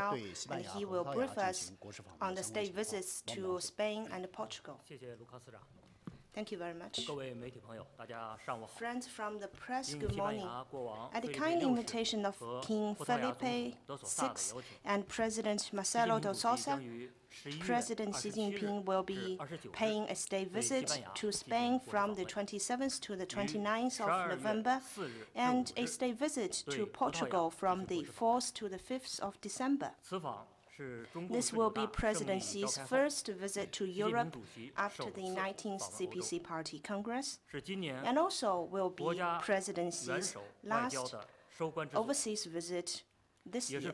Chao, and he will brief us on the state visits to Spain and Portugal. Thank you very much. Friends from the press, good morning. At the kind invitation of King Felipe VI and President Marcelo de Sousa, President Xi Jinping will be paying a state visit to Spain from the 27th to the 29th of November, and a state visit to Portugal from the 4th to the 5th of December. This will be President Xi's first visit to Europe after the 19th CPC Party Congress, and also will be President Xi's last overseas visit this year.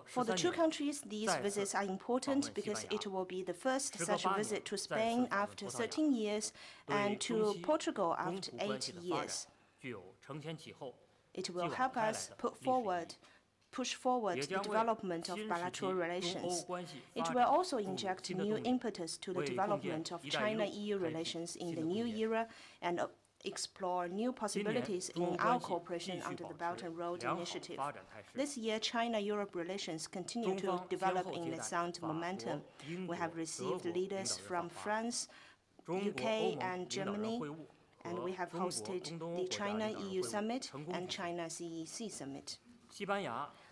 For the two countries, these visits are important because it will be the first such visit to Spain after 13 years and to Portugal after 8 years. It will help us push forward the development of bilateral relations. It will also inject new impetus to the development of China-EU relations in the new era and explore new possibilities in our cooperation under the Belt and Road Initiative. This year, China-Europe relations continue to develop in a sound momentum. We have received leaders from France, UK, and Germany, and we have hosted the China-EU Summit and China-CEC Summit.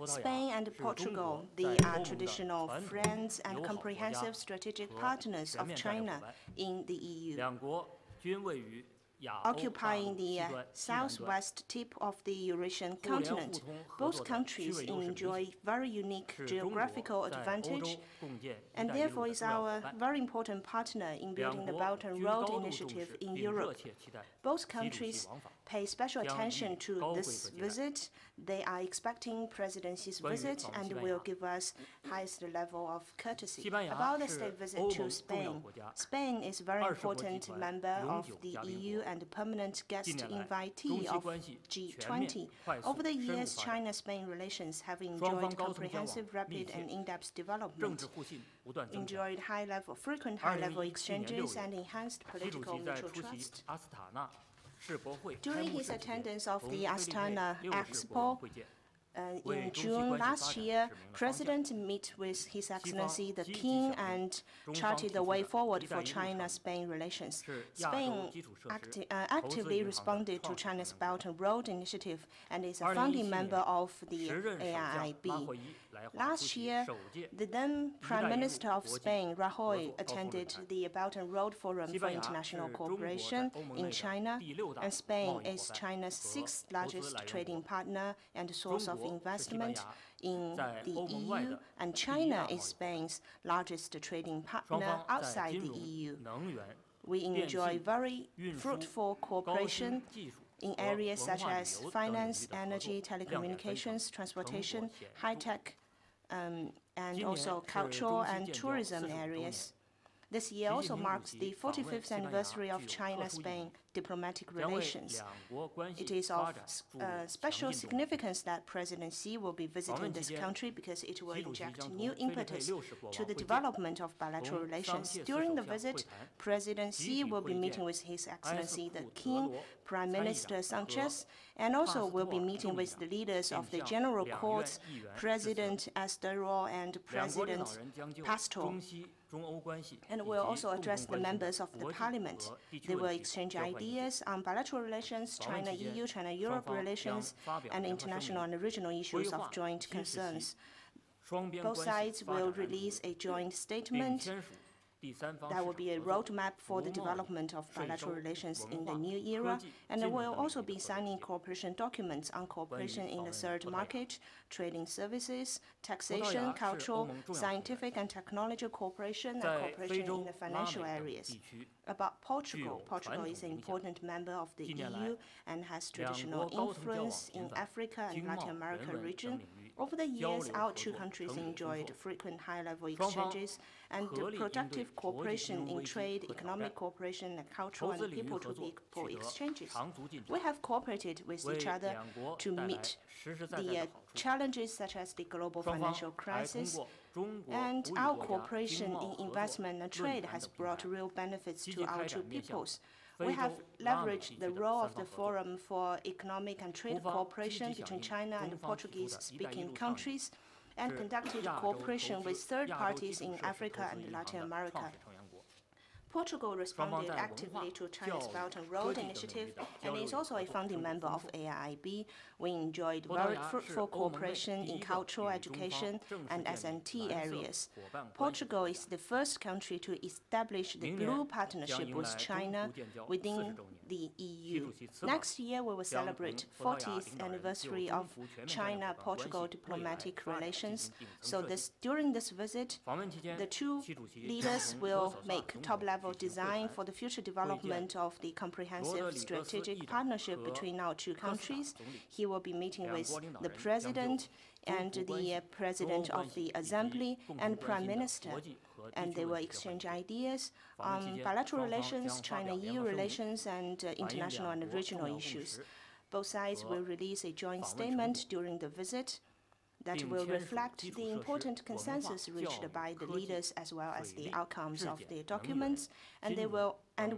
Spain and Portugal, they are traditional friends and comprehensive strategic partners of China in the EU. Occupying the southwest tip of the Eurasian continent, both countries enjoy very unique geographical advantage, and therefore is our very important partner in building the Belt and Road Initiative in Europe. Both countries pay special attention to this visit. They are expecting President Xi's visit and will give us highest level of courtesy. About the state visit to Spain, Spain is a very important member of the EU and a permanent guest invitee of G20. Over the years, China-Spain relations have enjoyed comprehensive, rapid, and in-depth development, enjoyed frequent high-level exchanges, and enhanced political mutual trust. During his attendance of the Astana Expo in June last year, President met with His Excellency the King and charted the way forward for China-Spain relations. Spain actively responded to China's Belt and Road Initiative and is a founding member of the AIIB. Last year, the then Prime Minister of Spain, Rajoy, attended the Belt and Road Forum for International Cooperation in China, and Spain is China's sixth largest trading partner and source of investment in the EU, and China is Spain's largest trading partner outside the EU. We enjoy very fruitful cooperation in areas such as finance, energy, telecommunications, transportation, high-tech, and also cultural and tourism areas. This year also marks the 45th anniversary of China-Spain diplomatic relations. It is of special significance that President Xi will be visiting this country because it will inject new impetus to the development of bilateral relations. During the visit, President Xi will be meeting with His Excellency the King, Prime Minister Sanchez, and also will be meeting with the leaders of the General Courts, President Estero and President Pastor, and will also address the members of the parliament. They will exchange ideas on bilateral relations, China-EU, China-Europe relations, and international and regional issues of joint concerns. Both sides will release a joint statement that will be a roadmap for the development of bilateral relations in the new era, and there will also be signing cooperation documents on cooperation in the third market, trading services, taxation, cultural, scientific and technology cooperation, and cooperation in the financial areas. About Portugal, Portugal is an important member of the EU and has traditional influence in Africa and Latin America region. Over the years, our two countries enjoyed frequent high-level exchanges and productive cooperation in trade, economic cooperation, and cultural and people-to-people exchanges. We have cooperated with each other to meet the challenges such as the global financial crisis, and our cooperation in investment and trade has brought real benefits to our two peoples. We have leveraged the role of the Forum for Economic and Trade Cooperation between China and Portuguese-speaking countries and conducted cooperation with third parties in Africa and Latin America. Portugal responded actively to China's Belt and Road Initiative and is also a founding member of AIIB. We enjoyed very fruitful cooperation in cultural, education, and S&T areas. Portugal is the first country to establish the Blue Partnership with China within the EU. Next year, we will celebrate 40th anniversary of China-Portugal diplomatic relations. So during this visit, the two leaders will make top-level design for the future development of the comprehensive strategic partnership between our two countries. He will be meeting with the President and the President of the Assembly and Prime Minister, and they will exchange ideas on bilateral relations, China-EU relations, and international and regional issues. Both sides will release a joint statement during the visit that will reflect the important consensus reached by the leaders as well as the outcomes of the documents, and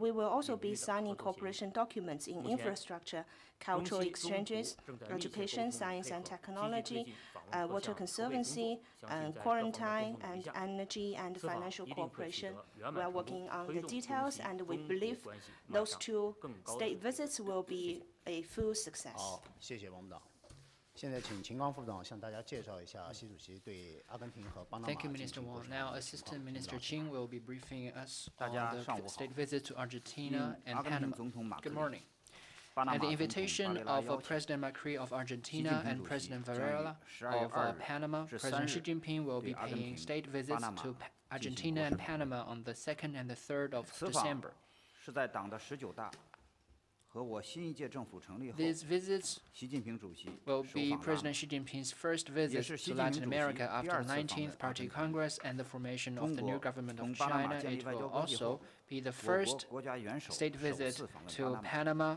we will also be signing cooperation documents in infrastructure, cultural exchanges, education, science and technology, water conservancy, quarantine, and energy and financial cooperation. We are working on the details, and we believe those two state visits will be a full success. 现在请秦刚副部长向大家介绍一下习主席对阿根廷和巴拿马。 Thank you, Minister Wang. Now, Assistant Minister Chen will be briefing us on the state visit to Argentina and Panama. Good morning. At the invitation of President Macri of Argentina and President Varela of Panama, President Xi Jinping will be paying state visits to Argentina and Panama on the 2nd and the 3rd of December. These visits will be President Xi Jinping's first visit to Latin America after the 19th Party Congress and the formation of the new government of China. It will also be the first state visit to Panama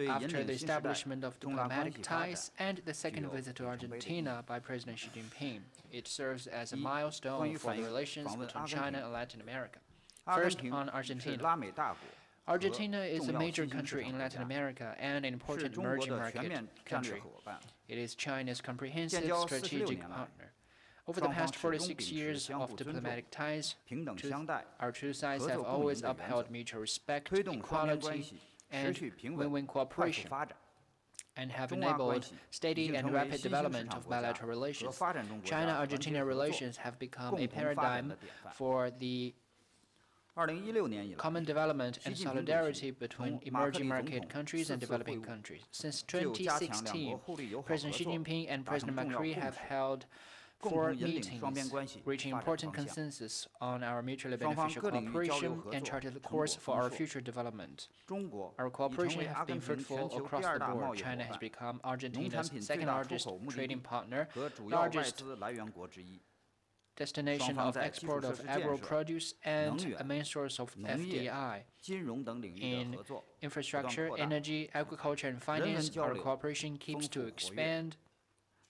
after the establishment of diplomatic ties, and the second visit to Argentina by President Xi Jinping. It serves as a milestone for the relations between China and Latin America. First, on Argentina. Argentina is a major country in Latin America and an important emerging market country. It is China's comprehensive strategic partner. Over the past 46 years of diplomatic ties, our two sides have always upheld mutual respect, equality, and win-win cooperation, and have enabled steady and rapid development of bilateral relations. China-Argentina relations have become a paradigm for the common development and solidarity between emerging market countries and developing countries. Since 2016, President Xi Jinping and President Macri have held 4 meetings, reaching important consensus on our mutually beneficial cooperation and charted the course for our future development. Our cooperation has been fruitful across the board. China has become Argentina's second-largest trading partner, largest destination of export of agro-produce, and a main source of FDI. In infrastructure, energy, agriculture, and finance, our cooperation keeps to expand,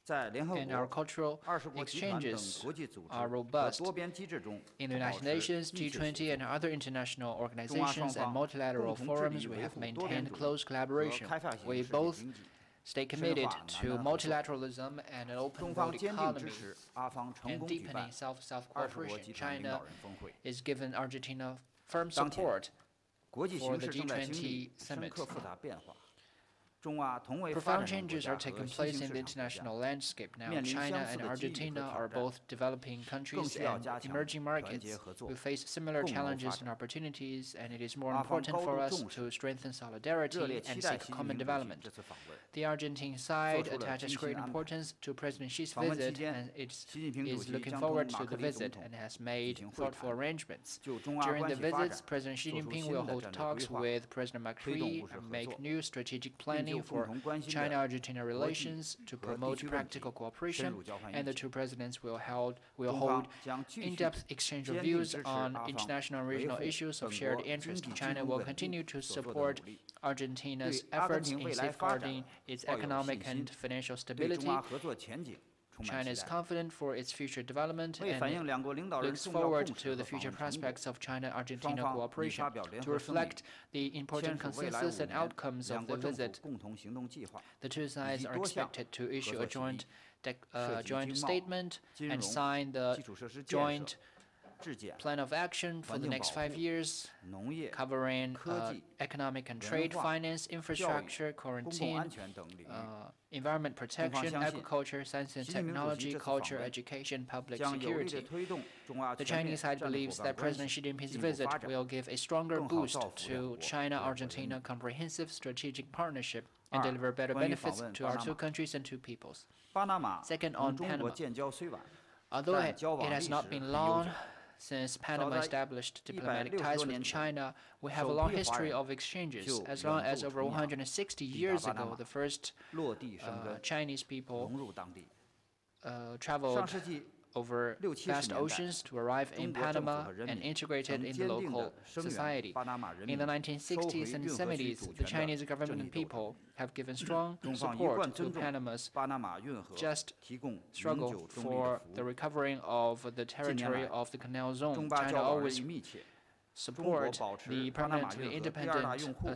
and our cultural exchanges are robust. In the United Nations, G20, and other international organizations and multilateral forums, we have maintained close collaboration. We both stay committed to multilateralism and an open world economy and deepening South-South cooperation. China is giving Argentina firm support for the G20 summit. Profound changes are taking place in the international landscape now. China and Argentina are both developing countries and emerging markets. We face similar challenges and opportunities, and it is more important for us to strengthen solidarity and seek common development. The Argentine side attaches great importance to President Xi's visit, and it is looking forward to the visit and has made thoughtful arrangements. During the visits, President Xi Jinping will hold talks with President Macri and make new strategic planning for China-Argentina relations to promote practical cooperation, and the two presidents will hold in-depth exchange of views on international and regional issues of shared interest. China will continue to support Argentina's efforts in safeguarding its economic and financial stability China is confident for its future development and looks forward to the future prospects of China-Argentina cooperation. To reflect the important consensus and outcomes of the visit, the two sides are expected to issue a joint statement and sign the joint plan of action for the next 5 years, covering economic and trade, finance, infrastructure, quarantine, environment protection, agriculture, science and technology, culture, education, public security. The Chinese side believes that President Xi Jinping's visit will give a stronger boost to China-Argentina comprehensive strategic partnership and deliver better benefits to our two countries and two peoples. Second, on Panama. Although it has not been long since Panama established diplomatic ties with China, we have a long history of exchanges. As long as over 160 years ago, the first Chinese people traveled over vast oceans to arrive in Panama and integrated in the local society. In the 1960s and 70s, the Chinese government and people have given strong support to Panama's just struggle for the recovering of the territory of the canal zone. China always support the permanently independent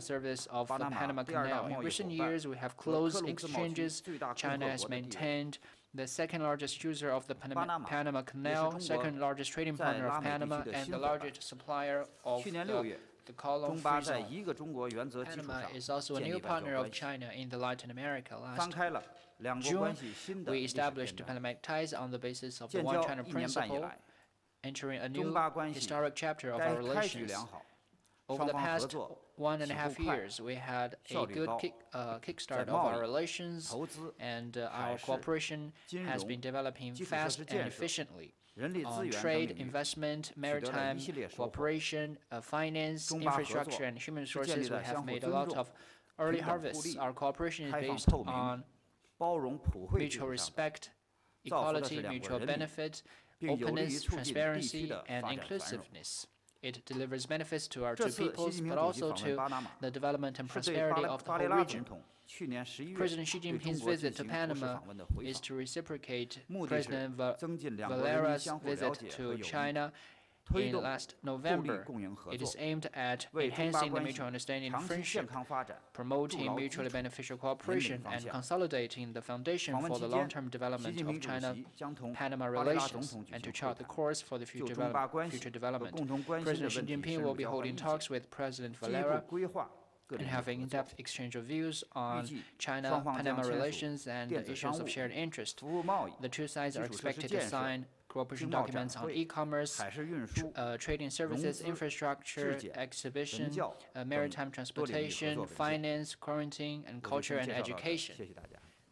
service of the Panama Canal. In recent years, we have close exchanges. China has maintained the second largest user of the Panama Canal, second largest trading partner of Panama, and the largest supplier of the colon-free zone. Panama is also a new partner of China in the Latin America. Last June, we established diplomatic ties on the basis of the One China principle, entering a new historic chapter of our relations. Over the past 1.5 years, we had a good kickstart of our relations, and our cooperation has been developing fast and efficiently. On trade, investment, maritime cooperation, finance, infrastructure, and human resources, we have made a lot of early harvests. Our cooperation is based on mutual respect, equality, mutual benefit, openness, transparency, and inclusiveness. It delivers benefits to our two peoples, but also to the development and prosperity of the whole region. President Xi Jinping's visit to Panama is to reciprocate President Valera's visit to China in last November. It is aimed at enhancing the mutual understanding and friendship, promoting mutually beneficial cooperation, and consolidating the foundation for the long-term development of China-Panama relations, and to chart the course for the future development. President Xi Jinping will be holding talks with President Valera and having in-depth exchange of views on China-Panama relations and issues of shared interest. The two sides are expected to sign cooperation documents on e-commerce, trading services, infrastructure, exhibition, maritime transportation, finance, quarantine, and culture and education.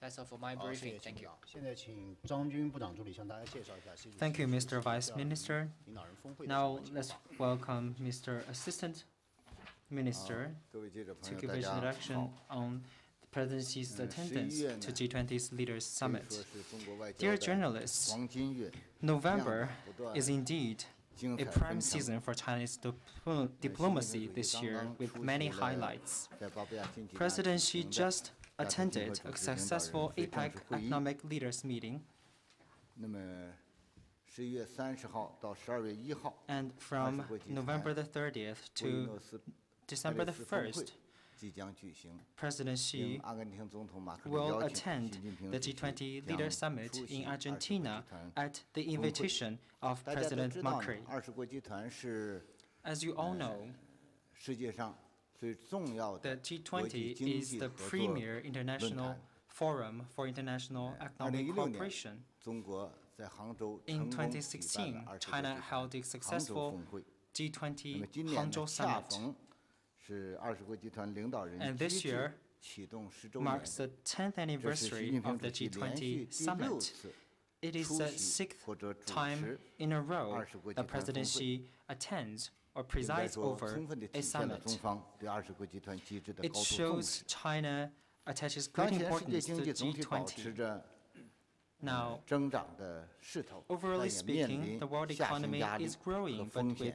That's all for my briefing. Thank you. Thank you, Mr. Vice Minister. Now let's welcome Mr. Assistant Minister to give his introduction on the presidency's attendance to G20's Leaders Summit. Dear journalists, November is indeed a prime season for Chinese diplomacy this year, with many highlights. President Xi just attended a successful APEC economic leaders meeting. And from November the 30th to December the 1st, President Xi will attend the G20 Leaders Summit in Argentina at the invitation of President Macri. As you all know, the G20 is the premier international forum for international economic cooperation. In 2016, China held a successful G20 Hangzhou Summit. And this year marks the 10th anniversary of the G20 Summit. It is the 6th time in a row that President Xi attends or presides over a summit. It shows China attaches great importance to the G20. Now, overall speaking, the world economy is growing, but with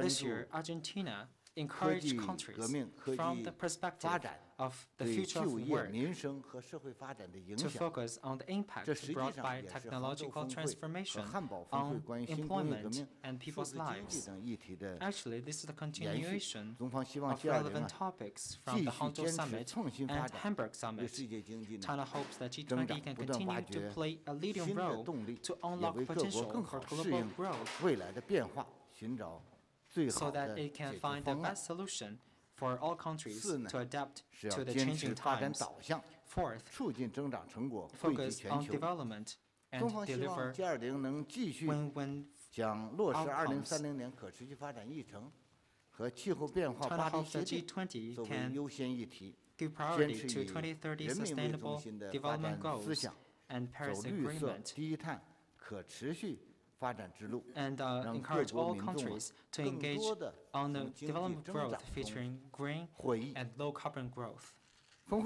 This year, Argentina encourage countries from the perspective of the future of work to focus on the impact brought by technological transformation on employment and people's lives. Actually, this is the continuation of relevant topics from the Hangzhou Summit and Hamburg Summit. China hopes that G20 can continue to play a leading role to unlock potential for global growth, so that it can find the best solution for all countries to adapt to the changing times. Fourth, focus on development and deliver win-win outcomes. China hopes that G20 can give priority to 2030 Sustainable Development Goals and Paris Agreement, and encourage all countries to engage on the development growth featuring green and low-carbon growth, so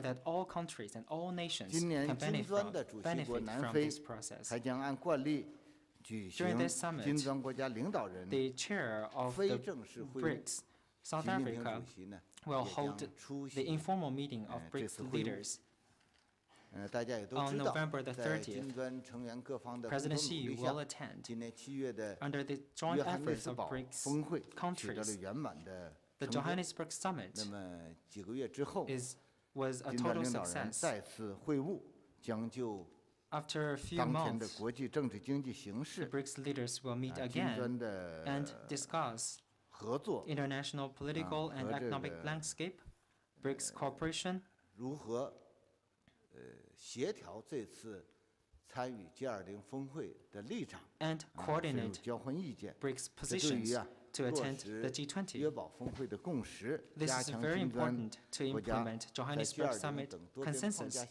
that all countries and all nations can benefit from this process. During this summit, the chair of the BRICS, South Africa, will hold the informal meeting of BRICS leaders. On November the 30th, President Xi will attend under the joint efforts of BRICS countries. The Johannesburg Summit was a total success. After a few months, the BRICS leaders will meet again and discuss international political and economic landscape, BRICS cooperation, and coordinate BRICS positions to attend the G20. This is very important to implement Johannesburg Summit consensus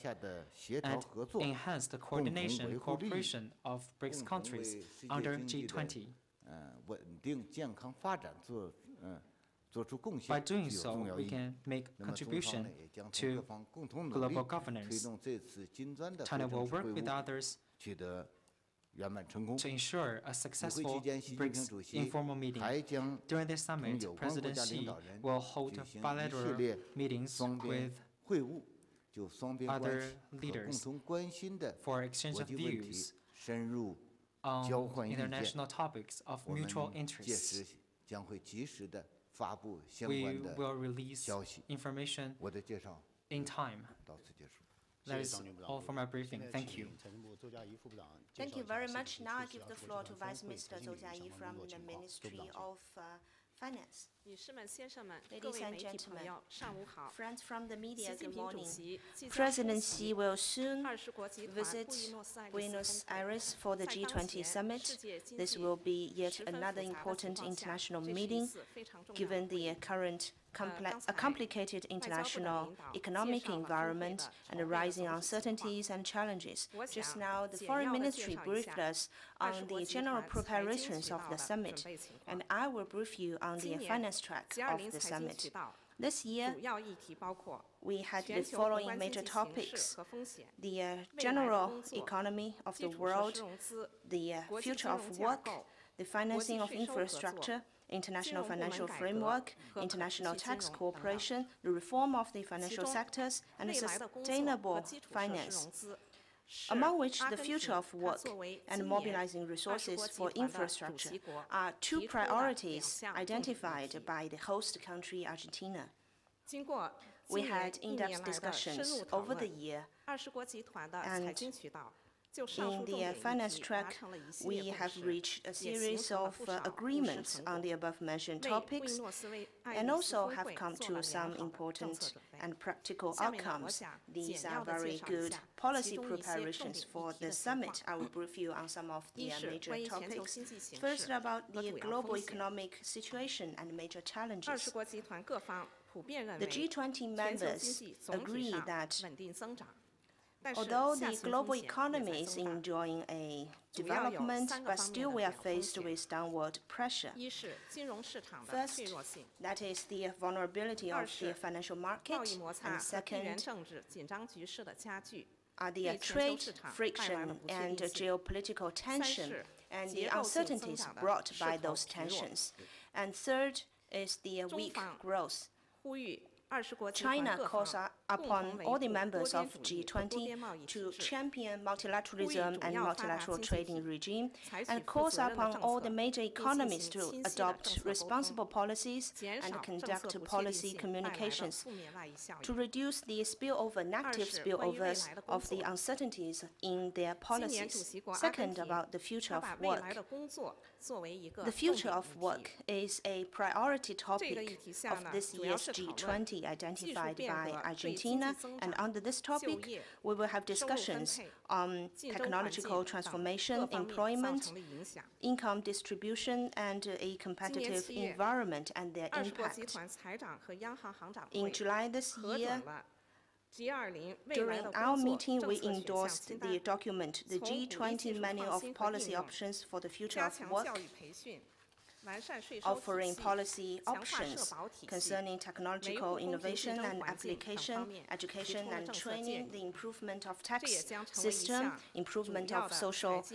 and enhance the coordination and cooperation of BRICS countries under G20. By doing so, we can make contribution to global governance. China will work with others to ensure a successful BRICS informal meeting. During this summit, President Xi will hold bilateral meetings with other leaders for exchange of views on international topics of mutual interest. We will release information in time. That is all for my briefing. Thank you. Thank you very much. Now I give the floor to Vice Minister Zhou Jiayi from the Ministry of Finance. Ladies and gentlemen, friends from the media, good morning. President Xi will soon visit Buenos Aires for the G20 summit. This will be yet another important international meeting, given the current complicated international economic environment and the rising uncertainties and challenges. Just now, the Foreign Ministry briefed us on the general preparations of the summit, and I will brief you on the finance track of the summit. This year, we had the following major topics: the general economy of the world, the future of work, the financing of infrastructure, international financial framework, international tax cooperation, the reform of the financial sectors, and sustainable finance, among which the future of work and mobilizing resources for infrastructure are two priorities identified by the host country, Argentina. We had in-depth discussions over the year, and in the finance track, we have reached a series of agreements on the above-mentioned topics, and also have come to some important and practical outcomes. These are very good policy preparations for the summit. I will brief you on some of the major topics. First, about the global economic situation and major challenges. The G20 members agree that although the global economy is enjoying a development, but still we are faced with downward pressure. First, that is the vulnerability of the financial market, and second are the trade friction and geopolitical tension and the uncertainties brought by those tensions. And third is the weak growth. China calls upon all the members of G20 to champion multilateralism and multilateral trading regime, and calls upon all the major economies to adopt responsible policies and conduct policy communications to reduce the negative spillovers of the uncertainties in their policies. Second, about the future of work. The future of work is a priority topic of this year's G20 identified by Argentina, and under this topic, we will have discussions on technological transformation, employment, income distribution, and a competitive environment and their impact. In July this year, during our meeting, we endorsed the document, the G20 Manual of Policy Options for the Future of Work, offering policy options concerning technological innovation and application, education and training, the improvement of tax system, improvement of social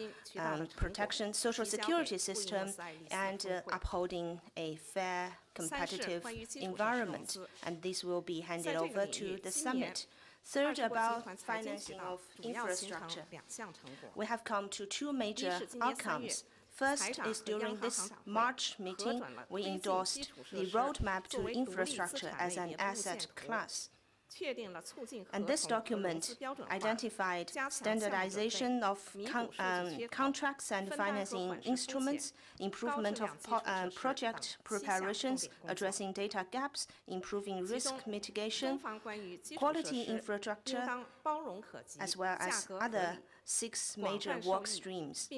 protection, social security system, and upholding a fair, competitive environment. And this will be handed over to the summit. Third, about financing of infrastructure. We have come to two major outcomes. First is during this March meeting, we endorsed the roadmap to infrastructure as an asset class. And this document identified standardization of contracts and financing instruments, improvement of project preparations, addressing data gaps, improving risk mitigation, quality infrastructure, as well as other 6 major work streams.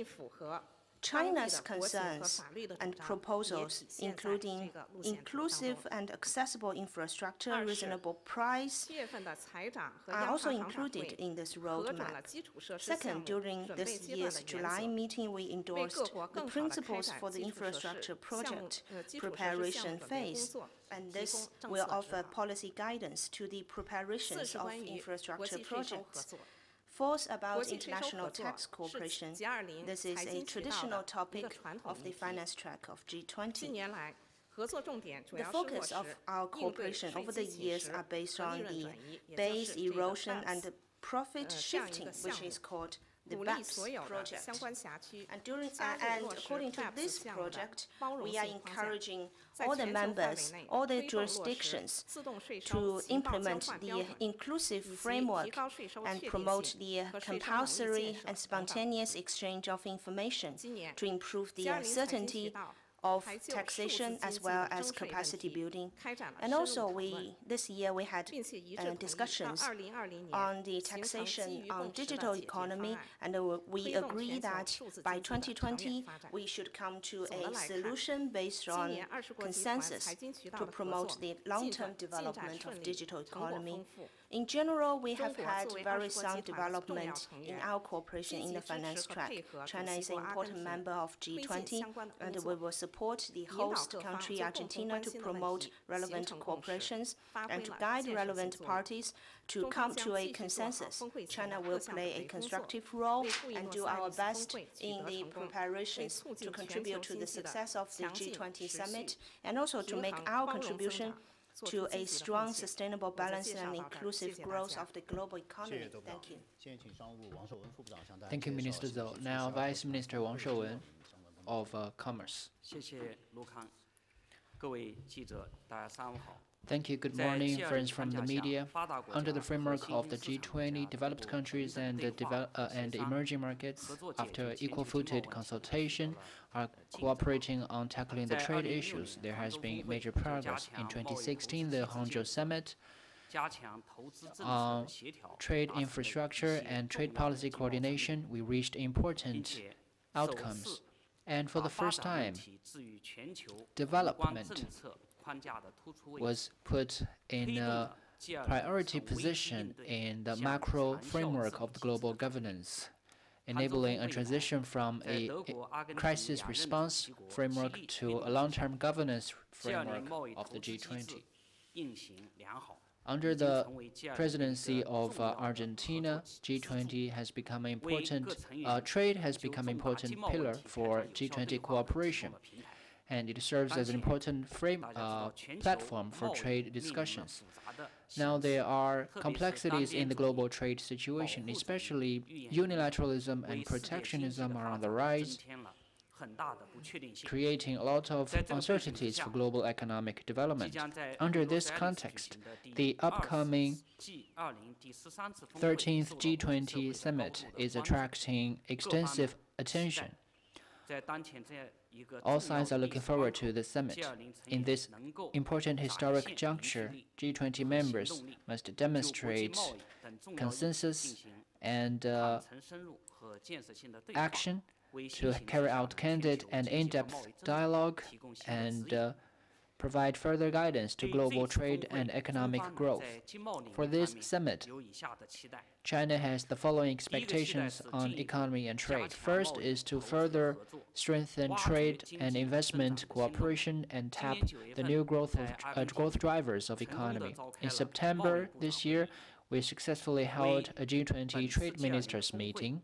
China's concerns and proposals, including inclusive and accessible infrastructure, reasonable price, are also included in this roadmap. Second, during this year's July meeting, we endorsed the principles for the infrastructure project preparation phase, and this will offer policy guidance to the preparations of infrastructure projects. Fourth, about international tax cooperation. This is a traditional topic of the finance track of G20. The focus of our cooperation over the years are based on the base erosion and the profit shifting, which is called the BAPS project. And according to this project, we are encouraging all the members, all the jurisdictions to implement the inclusive framework and promote the compulsory and spontaneous exchange of information to improve the certainty of taxation as well as capacity building. And also this year we had discussions on the taxation on digital economy, and we agree that by 2020 we should come to a solution based on consensus to promote the long-term development of digital economy. In general, we have had very sound development in our cooperation in the finance track. China is an important member of G20, and we will support the host country, Argentina, to promote relevant cooperations and to guide relevant parties to come to a consensus. China will play a constructive role and do our best in the preparations to contribute to the success of the G20 summit, and also to make our contribution to a strong, sustainable, balanced, and inclusive growth of the global economy. Thank you. Thank you, Minister Zhou. Now, Vice Minister Wang Shouwen of Commerce. Thank you. Good morning, friends from the media. Under the framework of the G20, developed countries and emerging markets, after equal-footed consultation, are cooperating on tackling the trade issues. There has been major progress. In 2016, the Hangzhou Summit on trade infrastructure and trade policy coordination, we reached important outcomes. And for the first time, development was put in a priority position in the macro framework of the global governance, enabling a transition from a crisis response framework to a long-term governance framework of the G20. Under the presidency of Argentina, G20 has become important, trade has become an important pillar for G20 cooperation. and it serves as an important platform for trade discussions. Now, there are complexities in the global trade situation, especially unilateralism and protectionism are on the rise, creating a lot of uncertainties for global economic development. Under this context, the upcoming 13th G20 summit is attracting extensive attention. All sides are looking forward to the summit. In this important historic juncture, G20 members must demonstrate consensus and action to carry out candid and in-depth dialogue and provide further guidance to global trade and economic growth. For this summit, China has the following expectations on economy and trade. First is to further strengthen trade and investment cooperation and tap the new growth drivers of economy. In September this year, we successfully held a G20 trade ministers meeting,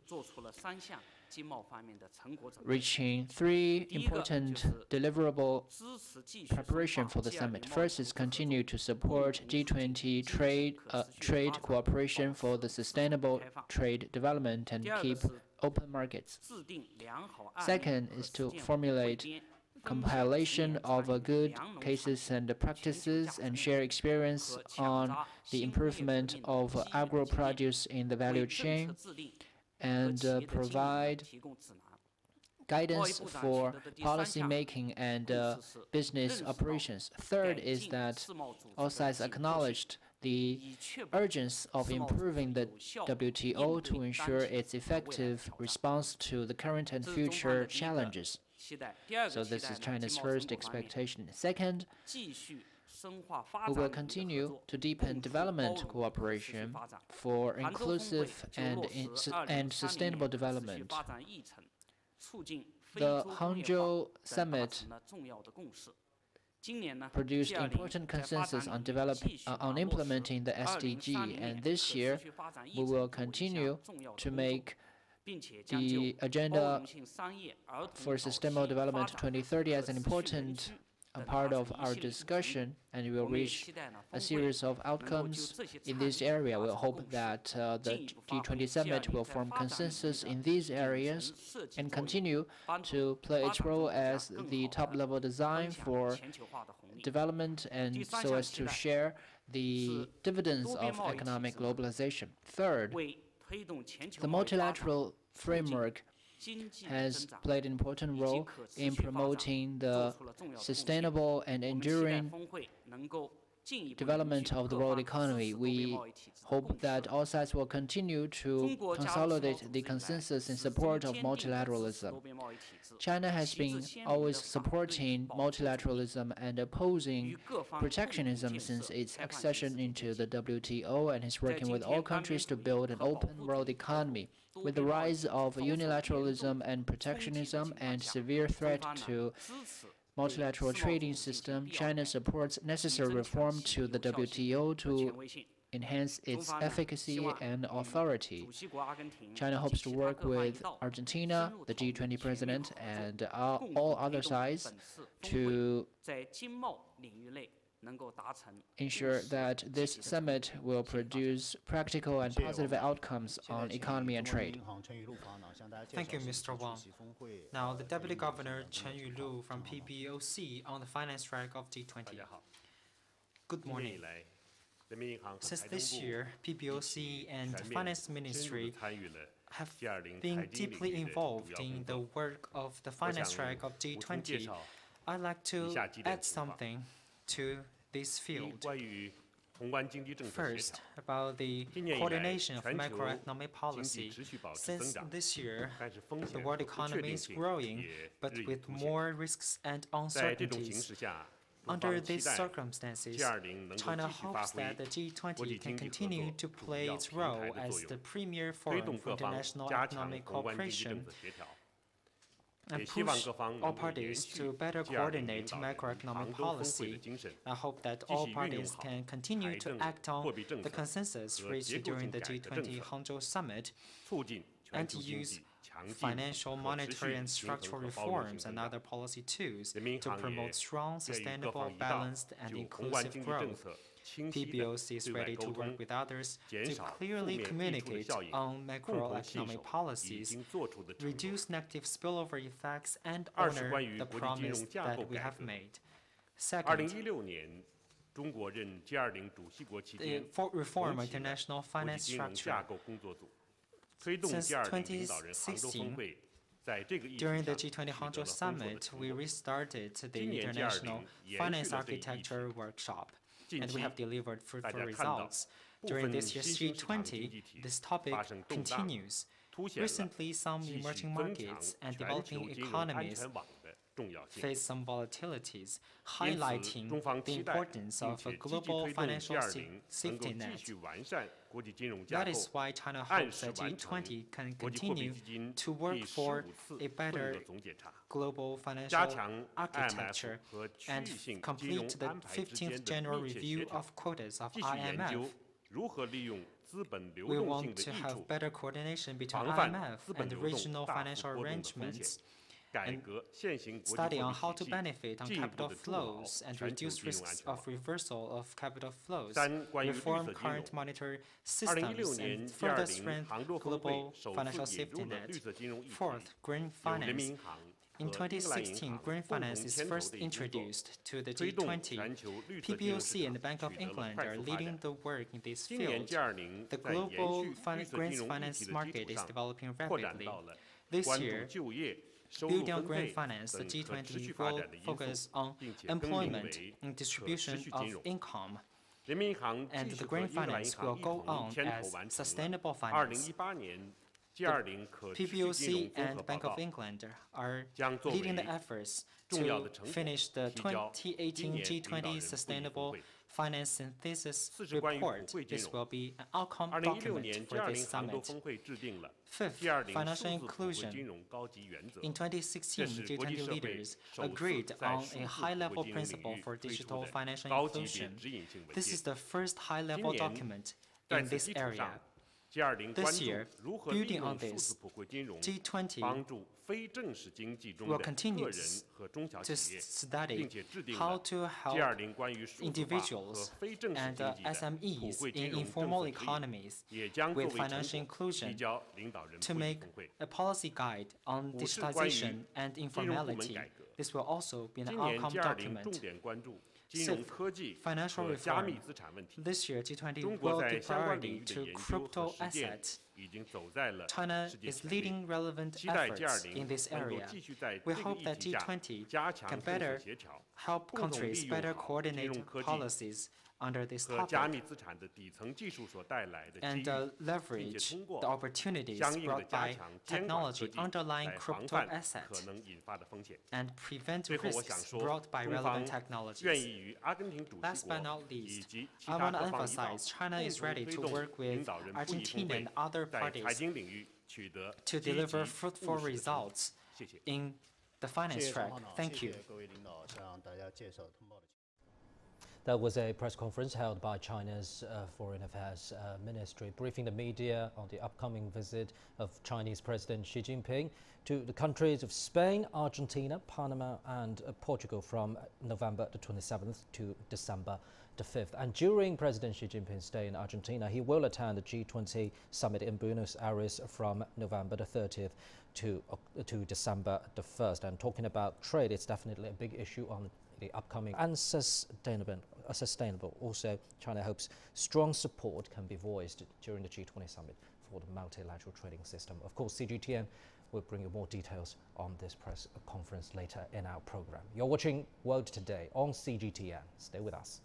reaching 3 important deliverable preparations for the summit. First is continue to support G20 trade cooperation for the sustainable trade development and keep open markets. Second is to formulate compilation of good cases and practices and share experience on the improvement of agro-produce in the value chain, and provide guidance for policy making and business operations. Third is that all sides acknowledged the urgency of improving the WTO to ensure its effective response to the current and future challenges. So this is China's first expectation. Second, we will continue to deepen development cooperation for inclusive and sustainable development. The Hangzhou Summit produced important consensus on implementing the SDG, and this year we will continue to make the Agenda for Sustainable Development 2030 as an important part of our discussion, and we will reach a series of outcomes in this area. We hope that the G20 summit will form consensus in these areas and continue to play its role as the top-level design for development and so as to share the dividends of economic globalization. Third, the multilateral framework has played an important role in promoting the sustainable and enduring development of the world economy. We hope that all sides will continue to consolidate the consensus in support of multilateralism. China has been always supporting multilateralism and opposing protectionism since its accession into the WTO, and is working with all countries to build an open world economy. With the rise of unilateralism and protectionism and severe threat to multilateral trading system, China supports necessary reform to the WTO to enhance its efficacy and authority. China hopes to work with Argentina, the G20 president, and all other sides to ensure that this summit will produce practical and positive outcomes on economy and trade. Thank you, Mr. Wang. Now, the Deputy Governor Chen Yulu from PBOC on the finance track of G20. Good morning. Since this year, PBOC and the Finance Ministry have been deeply involved in the work of the finance track of G20. I'd like to add something to this field. First, about the coordination of macroeconomic policy. Since this year, the world economy is growing, but with more risks and uncertainties. Under these circumstances, China hopes that the G20 can continue to play its role as the premier forum for international economic cooperation and push all parties to better coordinate macroeconomic policy. I hope that all parties can continue to act on the consensus reached during the G20 Hangzhou Summit and use financial, monetary, and structural reforms and other policy tools to promote strong, sustainable, balanced, and inclusive growth. PBOC is ready to work with others to clearly communicate on macroeconomic policies, reduce negative spillover effects, and honor the promise that we have made. Second, reform international finance structure. Since 2016, during the G20 Hangzhou Summit, we restarted the International Finance Architecture Workshop, and we have delivered fruitful results. During this year's G20, this topic continues. Recently, some emerging markets and developing economies face some volatilities, highlighting the importance of a global financial safety net. That is why China hopes that G20 can continue to work for a better global financial architecture and complete the 15th General Review of Quotas of IMF. We want to have better coordination between IMF and regional financial arrangements, and study on how to benefit on capital flows and reduce risks of reversal of capital flows, reform current monetary systems, and further strengthen global financial safety net. Fourth, green finance. In 2016, green finance is first introduced to the G20. PBOC and the Bank of England are leading the work in this field. The global green finance market is developing rapidly. This year, building on green finance, the G20 will focus on employment and distribution of income, and the green finance will go on as sustainable finance. The PBOC and Bank of England are leading the efforts to finish the 2018 G20 Sustainable Finance Synthesis Report. This will be an outcome document for this summit. Fifth, financial inclusion. In 2016, G20 leaders agreed on a high-level principle for digital financial inclusion. This is the first high-level document in this area. This year, building on this, G20 will continue to study how to help individuals and SMEs in informal economies with financial inclusion to make a policy guide on digitization and informality. This will also be an outcome document. Sixth, financial reform. This year, G20 will give priority to crypto assets. China is leading relevant efforts in this area. We hope that G20 can better help countries better coordinate policies under this topic and leverage the opportunities brought by technology underlying crypto assets and prevent risks brought by relevant technologies. Last but not least, I want to emphasize China is ready to work with Argentina and other parties to deliver fruitful results in the finance track. Thank you. That was a press conference held by China's Foreign Affairs Ministry, briefing the media on the upcoming visit of Chinese President Xi Jinping to the countries of Spain, Argentina, Panama, and Portugal from November the 27th to December the 5th. And during President Xi Jinping's stay in Argentina, he will attend the G20 summit in Buenos Aires from November the 30th to December the 1st. And talking about trade, it's definitely a big issue on the upcoming and sustainable. Also, China hopes strong support can be voiced during the G20 summit for the multilateral trading system. Of course, CGTN will bring you more details on this press conference later in our program. You're watching World Today on CGTN. Stay with us.